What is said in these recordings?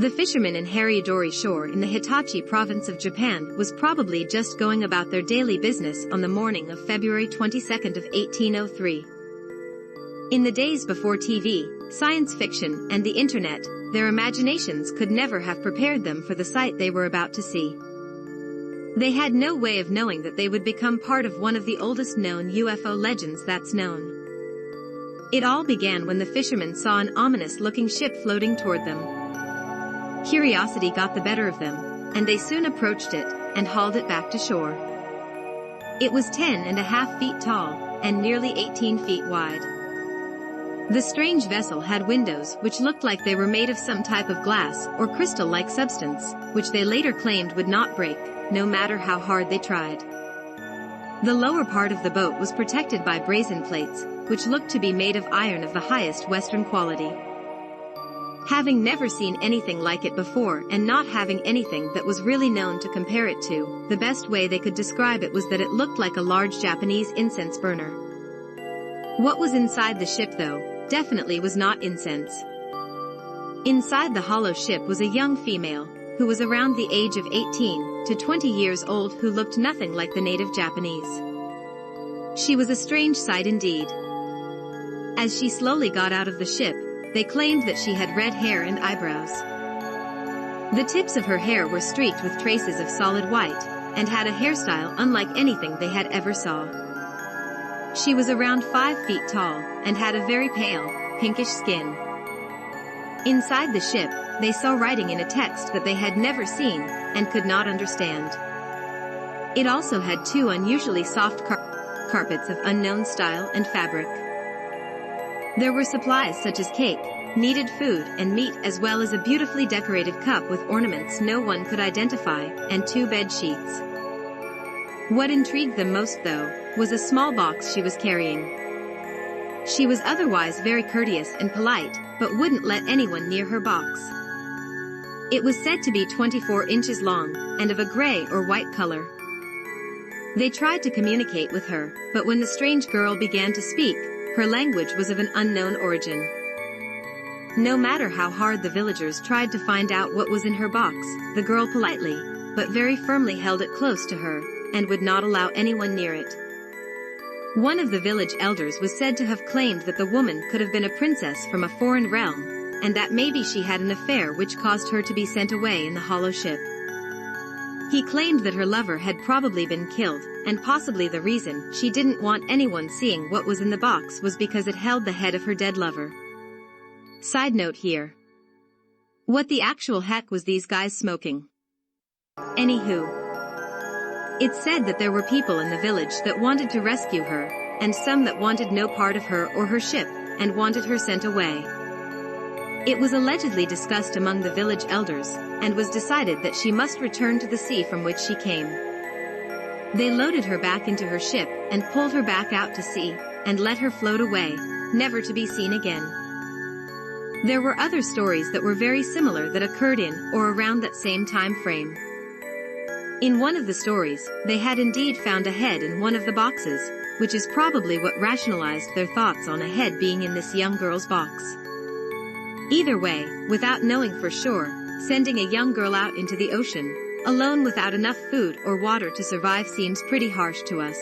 The fisherman in Hariadori Shore in the Hitachi province of Japan was probably just going about their daily business on the morning of February 22nd of 1803. In the days before TV, science fiction, and the internet, their imaginations could never have prepared them for the sight they were about to see. They had no way of knowing that they would become part of one of the oldest known UFO legends that's known. It all began when the fishermen saw an ominous-looking ship floating toward them. Curiosity got the better of them, and they soon approached it and hauled it back to shore. It was 10.5 feet tall and nearly 18 feet wide. The strange vessel had windows which looked like they were made of some type of glass or crystal-like substance, which they later claimed would not break, no matter how hard they tried. The lower part of the boat was protected by brazen plates, which looked to be made of iron of the highest Western quality. Having never seen anything like it before and not having anything that was really known to compare it to, the best way they could describe it was that it looked like a large Japanese incense burner. What was inside the ship, though, definitely was not incense. Inside the hollow ship was a young female, who was around the age of 18 to 20 years old, who looked nothing like the native Japanese. She was a strange sight indeed. As she slowly got out of the ship, they claimed that she had red hair and eyebrows. The tips of her hair were streaked with traces of solid white, and had a hairstyle unlike anything they had ever saw. She was around 5 feet tall, and had a very pale, pinkish skin. Inside the ship, they saw writing in a text that they had never seen, and could not understand. It also had 2 unusually soft carpets of unknown style and fabric. There were supplies such as cake, kneaded food and meat, as well as a beautifully decorated cup with ornaments no one could identify, and 2 bed sheets. What intrigued them most, though, was a small box she was carrying. She was otherwise very courteous and polite, but wouldn't let anyone near her box. It was said to be 24 inches long, and of a gray or white color. They tried to communicate with her, but when the strange girl began to speak, her language was of an unknown origin. No matter how hard the villagers tried to find out what was in her box, the girl politely, but very firmly held it close to her, and would not allow anyone near it. One of the village elders was said to have claimed that the woman could have been a princess from a foreign realm, and that maybe she had an affair which caused her to be sent away in the hollow ship. He claimed that her lover had probably been killed, and possibly the reason she didn't want anyone seeing what was in the box was because it held the head of her dead lover. Side note here. What the actual heck was these guys smoking? Anywho. It's said that there were people in the village that wanted to rescue her, and some that wanted no part of her or her ship, and wanted her sent away. It was allegedly discussed among the village elders, and was decided that she must return to the sea from which she came. They loaded her back into her ship, and pulled her back out to sea, and let her float away, never to be seen again. There were other stories that were very similar that occurred in or around that same time frame. In one of the stories, they had indeed found a head in one of the boxes, which is probably what rationalized their thoughts on a head being in this young girl's box. Either way, without knowing for sure, sending a young girl out into the ocean, alone without enough food or water to survive, seems pretty harsh to us.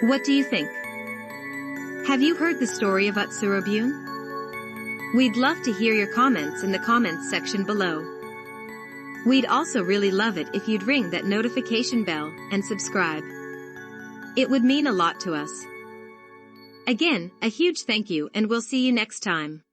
What do you think? Have you heard the story of utsero bune? We'd love to hear your comments in the comments section below. We'd also really love it if you'd ring that notification bell and subscribe. It would mean a lot to us. Again, a huge thank you, and we'll see you next time.